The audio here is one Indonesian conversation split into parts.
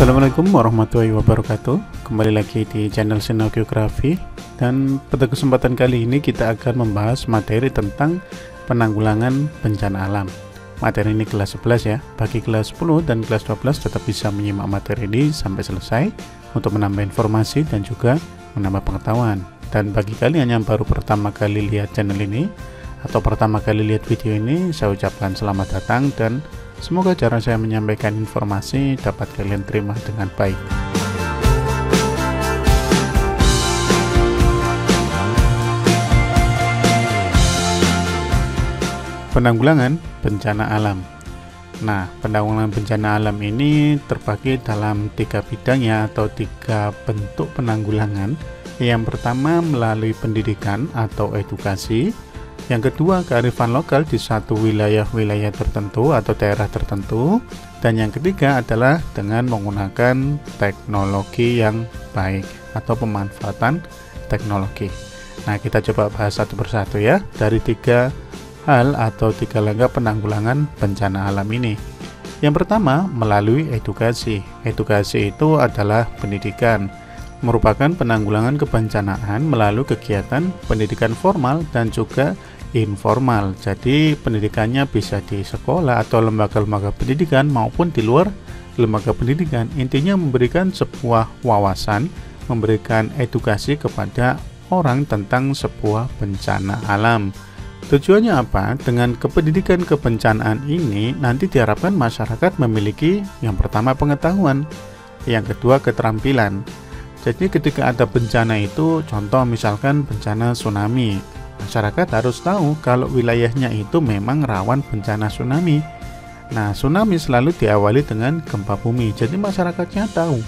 Assalamualaikum warahmatullahi wabarakatuh. Kembali lagi di channel Sino Geografi, dan pada kesempatan kali ini kita akan membahas materi tentang penanggulangan bencana alam. Materi ini kelas 11 ya. Bagi kelas 10 dan kelas 12 tetap bisa menyimak materi ini sampai selesai untuk menambah informasi dan juga menambah pengetahuan. Dan bagi kalian yang baru pertama kali lihat channel ini atau pertama kali lihat video ini, saya ucapkan selamat datang dan semoga cara saya menyampaikan informasi dapat kalian terima dengan baik. Penanggulangan bencana alam. Nah, penanggulangan bencana alam ini terbagi dalam 3 bidang ya, atau 3 bentuk penanggulangan. Yang pertama melalui pendidikan atau edukasi. Yang kedua, kearifan lokal di satu wilayah-wilayah tertentu atau daerah tertentu. Dan yang ketiga adalah dengan menggunakan teknologi yang baik atau pemanfaatan teknologi. Nah, kita coba bahas satu persatu ya, dari 3 hal atau 3 langkah penanggulangan bencana alam ini. Yang pertama, melalui edukasi. Edukasi itu adalah pendidikan, merupakan penanggulangan kebencanaan melalui kegiatan pendidikan formal dan juga informal. Jadi pendidikannya bisa di sekolah atau lembaga-lembaga pendidikan maupun di luar lembaga pendidikan. Intinya memberikan sebuah wawasan, memberikan edukasi kepada orang tentang sebuah bencana alam. Tujuannya apa? Dengan kependidikan kebencanaan ini nanti diharapkan masyarakat memiliki yang pertama pengetahuan, yang kedua keterampilan. Jadi ketika ada bencana itu, contoh misalkan bencana tsunami, masyarakat harus tahu kalau wilayahnya itu memang rawan bencana tsunami. Nah, tsunami selalu diawali dengan gempa bumi, jadi masyarakatnya tahu.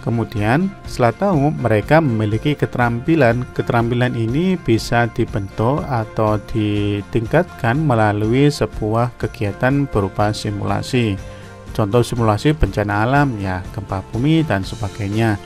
Kemudian setelah tahu, mereka memiliki keterampilan. Keterampilan ini bisa dibentuk atau ditingkatkan melalui sebuah kegiatan berupa simulasi. Contoh simulasi bencana alam ya, gempa bumi dan sebagainya.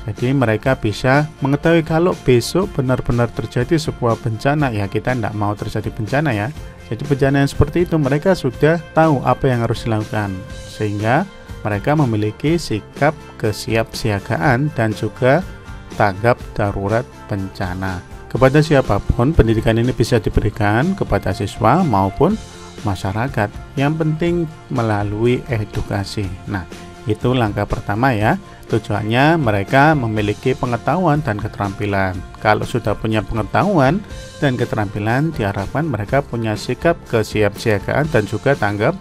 Jadi mereka bisa mengetahui kalau besok benar-benar terjadi sebuah bencana, ya kita tidak mau terjadi bencana ya. Jadi bencana yang seperti itu mereka sudah tahu apa yang harus dilakukan, sehingga mereka memiliki sikap kesiapsiagaan dan juga tanggap darurat bencana. Kepada siapapun, pendidikan ini bisa diberikan kepada siswa maupun masyarakat. Yang penting melalui edukasi. Nah, itu langkah pertama ya. Tujuannya mereka memiliki pengetahuan dan keterampilan. Kalau sudah punya pengetahuan dan keterampilan, diharapkan mereka punya sikap kesiapsiagaan dan juga tanggap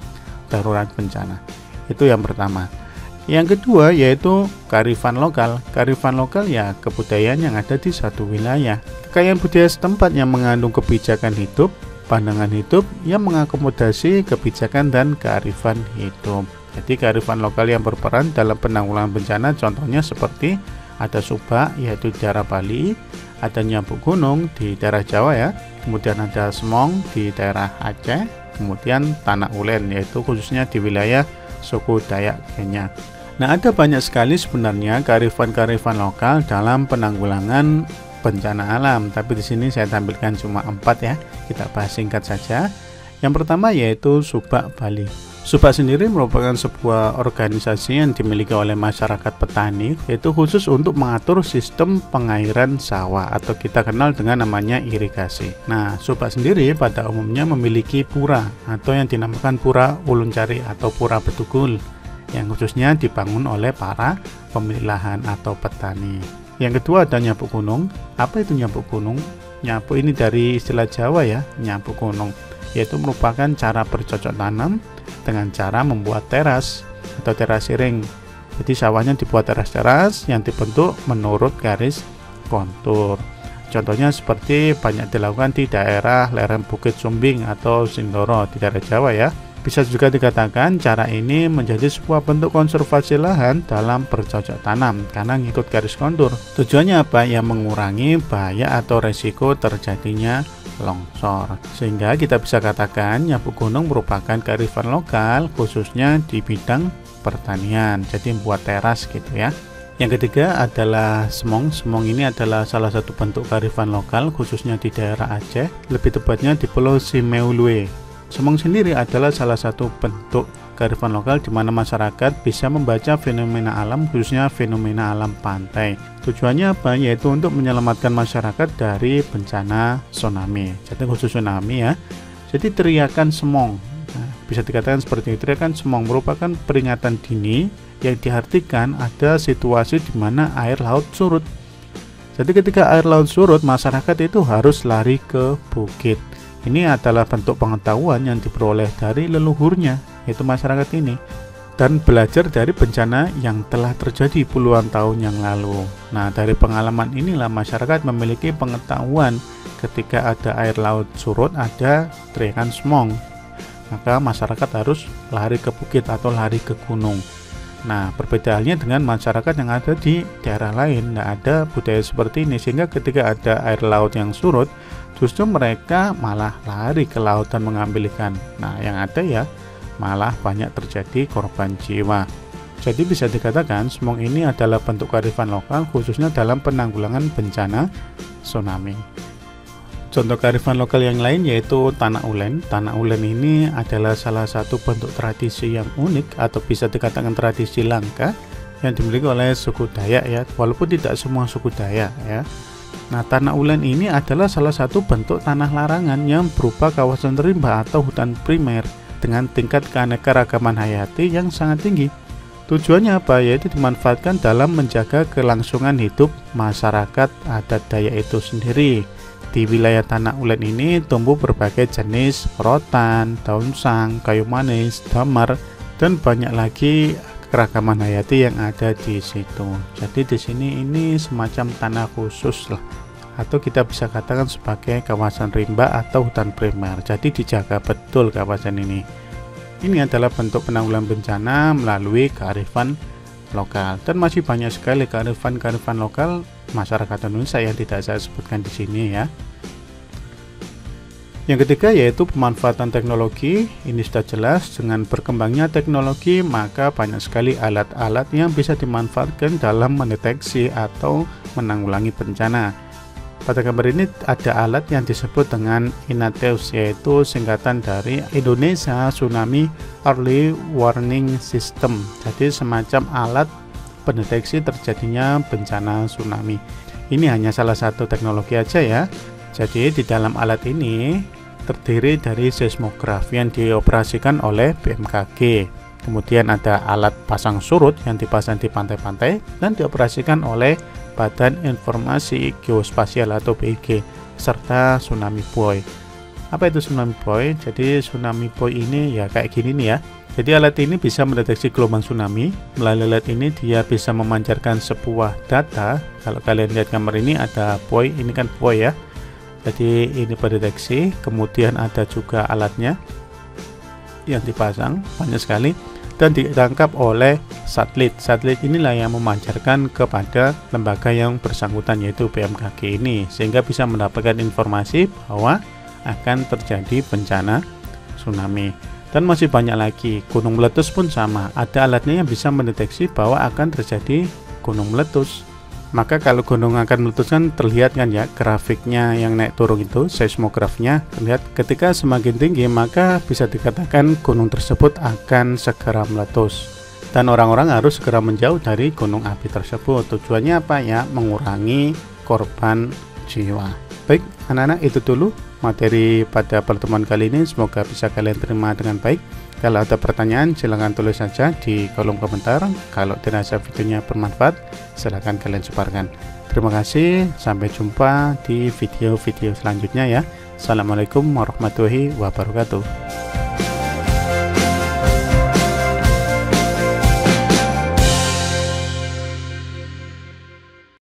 darurat bencana. Itu yang pertama. Yang kedua yaitu kearifan lokal. Kearifan lokal ya kebudayaan yang ada di satu wilayah. Kekayaan budaya setempat yang mengandung kebijakan hidup, pandangan hidup yang mengakomodasi kebijakan dan kearifan hidup. Jadi kearifan lokal yang berperan dalam penanggulangan bencana contohnya seperti ada subak yaitu di daerah Bali, ada nyambuk gunung di daerah Jawa ya, kemudian ada semong di daerah Aceh, kemudian tanah ulen yaitu khususnya di wilayah suku Dayak Kenya. Nah, ada banyak sekali sebenarnya kearifan-kearifan lokal dalam penanggulangan bencana alam, tapi di sini saya tampilkan cuma 4 ya. Kita bahas singkat saja. Yang pertama yaitu Subak Bali. Subak sendiri merupakan sebuah organisasi yang dimiliki oleh masyarakat petani, yaitu khusus untuk mengatur sistem pengairan sawah atau kita kenal dengan namanya irigasi. Nah, Subak sendiri pada umumnya memiliki pura atau yang dinamakan pura ulun cari atau pura betugul yang khususnya dibangun oleh para pemilik lahan atau petani. Yang kedua ada nyabuk gunung. Apa itu nyabuk gunung? Nyabuk ini dari istilah Jawa ya, nyabuk gunung, yaitu merupakan cara bercocok tanam dengan cara membuat teras atau terasiring. Jadi sawahnya dibuat teras-teras yang dibentuk menurut garis kontur. Contohnya seperti banyak dilakukan di daerah lereng Bukit Sumbing atau Sindoro di daerah Jawa ya. Bisa juga dikatakan cara ini menjadi sebuah bentuk konservasi lahan dalam bercocok tanam karena ngikut garis kontur. Tujuannya apa? Ya mengurangi bahaya atau resiko terjadinya longsor. Sehingga kita bisa katakan nyabuk gunung merupakan kearifan lokal khususnya di bidang pertanian. Jadi membuat teras gitu ya. Yang ketiga adalah semong. Semong ini adalah salah satu bentuk kearifan lokal khususnya di daerah Aceh, lebih tepatnya di Pulau Simeulue. Semong sendiri adalah salah satu bentuk kearifan lokal di mana masyarakat bisa membaca fenomena alam, khususnya fenomena alam pantai. Tujuannya apa? Yaitu untuk menyelamatkan masyarakat dari bencana tsunami. Jadi khusus tsunami ya. Jadi teriakan semong, nah, bisa dikatakan seperti itu. Teriakan semong merupakan peringatan dini yang diartikan ada situasi di mana air laut surut. Jadi ketika air laut surut, masyarakat itu harus lari ke bukit. Ini adalah bentuk pengetahuan yang diperoleh dari leluhurnya, yaitu masyarakat ini, dan belajar dari bencana yang telah terjadi puluhan tahun yang lalu. Nah, dari pengalaman inilah masyarakat memiliki pengetahuan ketika ada air laut surut, ada teriakan semong, maka masyarakat harus lari ke bukit atau lari ke gunung. Nah, perbedaannya dengan masyarakat yang ada di daerah lain, tidak ada budaya seperti ini, sehingga ketika ada air laut yang surut, justru mereka malah lari ke laut dan mengambil ikan. Nah, yang ada ya malah banyak terjadi korban jiwa. Jadi bisa dikatakan semong ini adalah bentuk kearifan lokal, khususnya dalam penanggulangan bencana tsunami. Contoh kearifan lokal yang lain yaitu Tanah Ulen. Tanah Ulen ini adalah salah satu bentuk tradisi yang unik atau bisa dikatakan tradisi langka yang dimiliki oleh suku Dayak ya, walaupun tidak semua suku Dayak ya. Nah, Tanah Ulen ini adalah salah satu bentuk tanah larangan yang berupa kawasan rimba atau hutan primer dengan tingkat keanekaragaman hayati yang sangat tinggi. Tujuannya apa? Yaitu dimanfaatkan dalam menjaga kelangsungan hidup masyarakat adat Dayak itu sendiri. Di wilayah Tanah Ulen ini tumbuh berbagai jenis rotan, daun sang, kayu manis, damar, dan banyak lagi keragaman hayati yang ada di situ. Jadi di sini ini semacam tanah khusus lah, atau kita bisa katakan sebagai kawasan rimba atau hutan primer. Jadi dijaga betul kawasan ini. Ini adalah bentuk penanggulangan bencana melalui kearifan lokal, dan masih banyak sekali kearifan lokal masyarakat Indonesia yang tidak saya sebutkan di sini ya. Yang ketiga yaitu pemanfaatan teknologi. Ini sudah jelas, dengan berkembangnya teknologi maka banyak sekali alat-alat yang bisa dimanfaatkan dalam mendeteksi atau menanggulangi bencana. Pada gambar ini ada alat yang disebut dengan INATEUS, yaitu singkatan dari Indonesia Tsunami Early Warning System. Jadi semacam alat pendeteksi terjadinya bencana tsunami. Ini hanya salah satu teknologi aja ya. Jadi di dalam alat ini terdiri dari seismograf yang dioperasikan oleh BMKG. Kemudian ada alat pasang surut yang dipasang di pantai-pantai dan dioperasikan oleh Badan Informasi Geospasial atau BIG, serta Tsunami Buoy. Apa itu Tsunami Buoy? Jadi Tsunami Buoy ini ya kayak gini nih ya. Jadi alat ini bisa mendeteksi gelombang tsunami. Melalui alat ini dia bisa memancarkan sebuah data. Kalau kalian lihat gambar ini ada buoy, ini kan buoy ya. Jadi ini pendeteksi, kemudian ada juga alatnya yang dipasang banyak sekali dan ditangkap oleh satelit. Satelit inilah yang memancarkan kepada lembaga yang bersangkutan yaitu BMKG ini, sehingga bisa mendapatkan informasi bahwa akan terjadi bencana tsunami. Dan masih banyak lagi. Gunung meletus pun sama, ada alatnya yang bisa mendeteksi bahwa akan terjadi gunung meletus. Maka kalau gunung akan meletus kan terlihat kan ya grafiknya yang naik turun itu, seismografnya terlihat. Ketika semakin tinggi maka bisa dikatakan gunung tersebut akan segera meletus, dan orang-orang harus segera menjauh dari gunung api tersebut. Tujuannya apa ya? Mengurangi korban jiwa. Baik anak-anak, itu dulu materi pada pertemuan kali ini. Semoga bisa kalian terima dengan baik. Kalau ada pertanyaan silahkan tulis saja di kolom komentar. Kalau dirasa videonya bermanfaat silahkan kalian sebarkan. Terima kasih, sampai jumpa di video-video selanjutnya ya. Assalamualaikum warahmatullahi wabarakatuh.